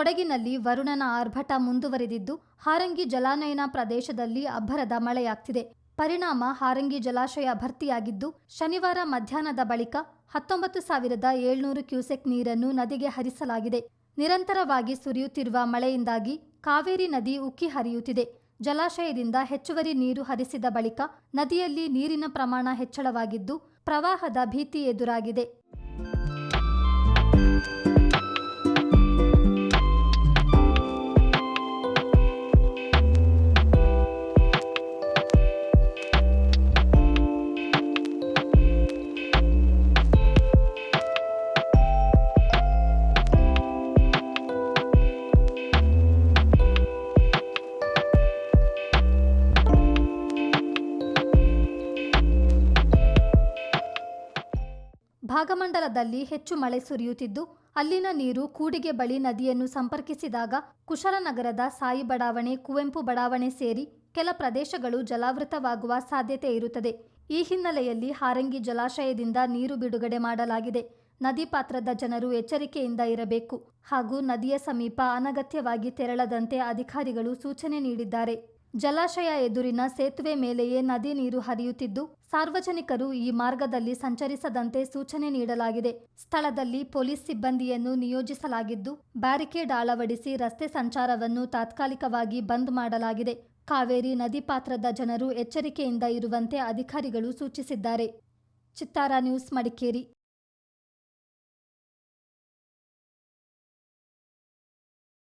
ಕೊಡಗಿನಲ್ಲಿ ವರುಣನ ಆರ್ಭಟ ಮುಂದುವರೆದಿದ್ದು ಹಾರಂಗಿ ಜಲಾನಯನ ಪ್ರದೇಶದಲ್ಲಿ ಅಬ್ಬರದ ಮಳೆಯಾಗ್ತಿದೆ. ಪರಿಣಾಮ ಹಾರಂಗಿ ಜಲಾಶಯ ಭರ್ತಿಯಾಗಿದ್ದು ಶನಿವಾರ ಮಧ್ಯಾಹ್ನದ ಬಳಿಕ 19,700 ಕ್ಯೂಸೆಕ್ ನೀರನ್ನು ನದಿಗೆ ಹರಿಸಲಾಗಿದೆ. ನಿರಂತರವಾಗಿ ಸುರಿಯುತ್ತಿರುವ ಮಳೆಯಿಂದಾಗಿ ಕಾವೇರಿ ನದಿ ಉಕ್ಕಿ ಹರಿಯುತ್ತಿದೆ. ಜಲಾಶಯದಿಂದ ಹೆಚ್ಚುವರಿ ನೀರು ಹರಿಸಿದ ಬಳಿಕ ನದಿಯಲ್ಲಿ ನೀರಿನ ಪ್ರಮಾಣ ಹೆಚ್ಚಳವಾಗಿದ್ದು ಪ್ರವಾಹದ ಭೀತಿ ಎದುರಾಗಿದೆ. ಭಾಗಮಂಡಲದಲ್ಲಿ ಹೆಚ್ಚು ಮಳೆ ಸುರಿಯುತ್ತಿದ್ದು ಅಲ್ಲಿನ ನೀರು ಕೂಡಿಗೆ ಬಳಿ ನದಿಯನ್ನು ಸಂಪರ್ಕಿಸಿದಾಗ ಕುಶಾಲನಗರದ ಸಾಯಿ ಬಡಾವಣೆ, ಕುವೆಂಪು ಬಡಾವಣೆ ಸೇರಿ ಕೆಲ ಪ್ರದೇಶಗಳು ಜಲಾವೃತವಾಗುವ ಸಾಧ್ಯತೆ ಇರುತ್ತದೆ. ಈ ಹಿನ್ನೆಲೆಯಲ್ಲಿ ಹಾರಂಗಿ ಜಲಾಶಯದಿಂದ ನೀರು ಬಿಡುಗಡೆ ಮಾಡಲಾಗಿದೆ. ನದಿ ಪಾತ್ರದ ಜನರು ಎಚ್ಚರಿಕೆಯಿಂದ ಇರಬೇಕು ಹಾಗೂ ನದಿಯ ಸಮೀಪ ಅನಗತ್ಯವಾಗಿ ತೆರಳದಂತೆ ಅಧಿಕಾರಿಗಳು ಸೂಚನೆ ನೀಡಿದ್ದಾರೆ. ಜಲಾಶಯ ಎದುರಿನ ಸೇತುವೆ ಮೇಲೆಯೇ ನದಿ ನೀರು ಹರಿಯುತ್ತಿದ್ದು ಸಾರ್ವಜನಿಕರು ಈ ಮಾರ್ಗದಲ್ಲಿ ಸಂಚರಿಸದಂತೆ ಸೂಚನೆ ನೀಡಲಾಗಿದೆ. ಸ್ಥಳದಲ್ಲಿ ಪೊಲೀಸ್ ಸಿಬ್ಬಂದಿಯನ್ನು ನಿಯೋಜಿಸಲಾಗಿದ್ದು ಬ್ಯಾರಿಕೇಡ್ ಅಳವಡಿಸಿ ರಸ್ತೆ ಸಂಚಾರವನ್ನು ತಾತ್ಕಾಲಿಕವಾಗಿ ಬಂದ್ ಮಾಡಲಾಗಿದೆ. ಕಾವೇರಿ ನದಿ ಪಾತ್ರದ ಜನರು ಎಚ್ಚರಿಕೆಯಿಂದ ಇರುವಂತೆ ಅಧಿಕಾರಿಗಳು ಸೂಚಿಸಿದ್ದಾರೆ. ಚಿತ್ತಾರ ನ್ಯೂಸ್, ಮಡಿಕೇರಿ.